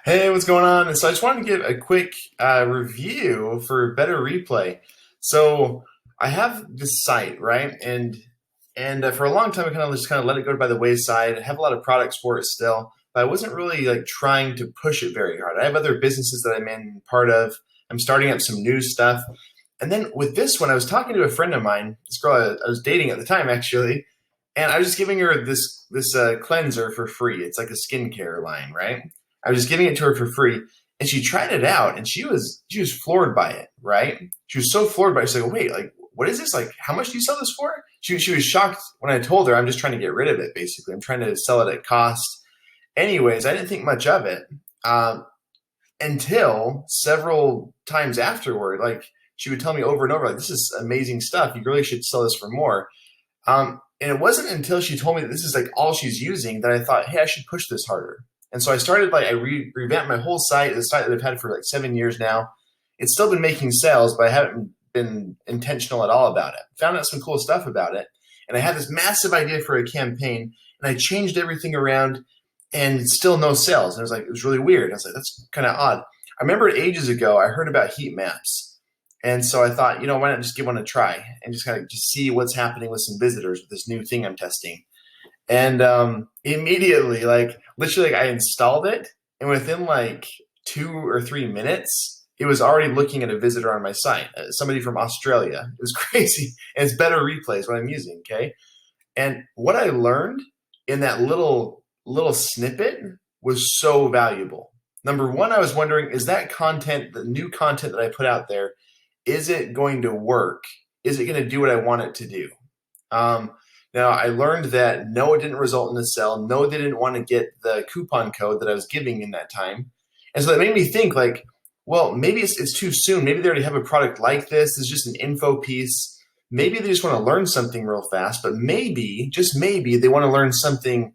Hey, what's going on? So I just wanted to give a quick review for Better Replay. So I have this site, right? And for a long time, I kind of let it go by the wayside. I have a lot of products for it still, but I wasn't really like trying to push it very hard. I have other businesses that I'm in part of. I'm starting up some new stuff. And then with this one, I was talking to a friend of mine, this girl I was dating at the time, actually, and I was just giving her this cleanser for free. It's like a skincare line, right? I was just giving it to her for free, and she tried it out, and she was floored by it, right? She was so floored by it. She's like, "Wait, like, what is this? Like, how much do you sell this for?" She was shocked when I told her I'm just trying to get rid of it. Basically, I'm trying to sell it at cost. Anyways, I didn't think much of it until several times afterward. Like, she would tell me over and over, like, "This is amazing stuff. You really should sell this for more." And it wasn't until she told me that this is like all she's using that I thought, hey, I should push this harder. And so I started I revamped my whole site, the site that I've had for like 7 years now. It's still been making sales, but I haven't been intentional at all about it. Found out some cool stuff about it. And I had this massive idea for a campaign, and I changed everything around, and still no sales. And it was really weird. I was like, that's kind of odd. I remember ages ago, I heard about heat maps. And so I thought, why not just give one a try and just kind of just see what's happening with some visitors with this new thing I'm testing. And immediately, like literally, like I installed it, and within like 2 or 3 minutes, it was already looking at a visitor on my site, somebody from Australia. It was crazy, and it's Better Replays what I'm using. Okay, and what I learned in that little snippet was so valuable. Number one, I was wondering, is that content, the new content that I put out there, is it going to work? Is it going to do what I want it to do? Now, I learned that no, it didn't result in a sale. No, they didn't want to get the coupon code that I was giving in that time. And so that made me think like, well, maybe it's too soon. Maybe they already have a product like this. It's just an info piece. Maybe they just want to learn something real fast, but maybe, just maybe, they want to learn something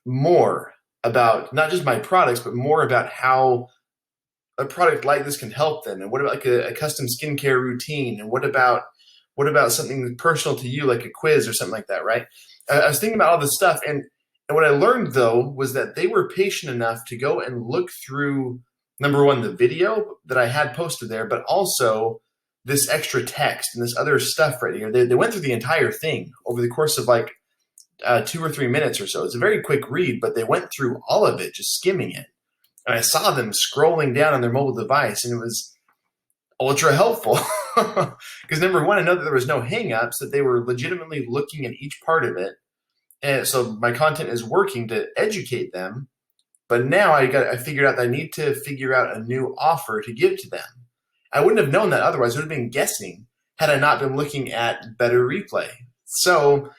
more about not just my products, but more about how a product like this can help them. And what about like a custom skincare routine? And what about something personal to you, like a quiz or something like that, right? I was thinking about all this stuff, and what I learned though was that they were patient enough to go and look through, number one, the video that I had posted there, but also this extra text and this other stuff right here. They went through the entire thing over the course of like 2 or 3 minutes or so. It's a very quick read, but they went through all of it, just skimming it. And I saw them scrolling down on their mobile device, and it was ultra helpful. Because number one, I know that there was no hangups, that they were legitimately looking at each part of it. And so my content is working to educate them. But now I figured out that I need to figure out a new offer to give to them. I wouldn't have known that otherwise. I would have been guessing had I not been looking at Better Replay. So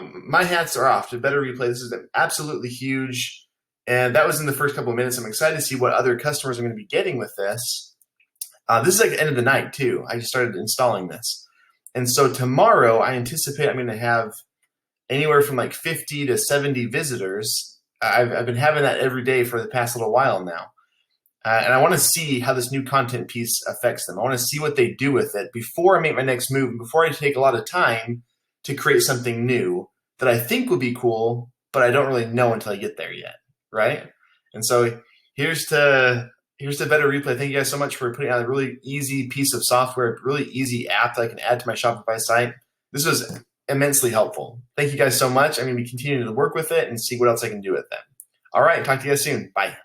my hats are off to Better Replay. This is absolutely huge. And that was in the first couple of minutes. I'm excited to see what other customers are going to be getting with this. This is like the end of the night too. I just started installing this. And so tomorrow I anticipate I'm going to have anywhere from like 50 to 70 visitors. I've been having that every day for the past little while now. And I want to see how this new content piece affects them. I want to see what they do with it before I make my next move, and before I take a lot of time to create something new that I think would be cool, but I don't really know until I get there yet, right? And so here's to Better Replay. Thank you guys so much for putting out a really easy piece of software, a really easy app that I can add to my Shopify site. This was immensely helpful. Thank you guys so much. I'm going to be continuing to work with it and see what else I can do with it. All right, talk to you guys soon. Bye.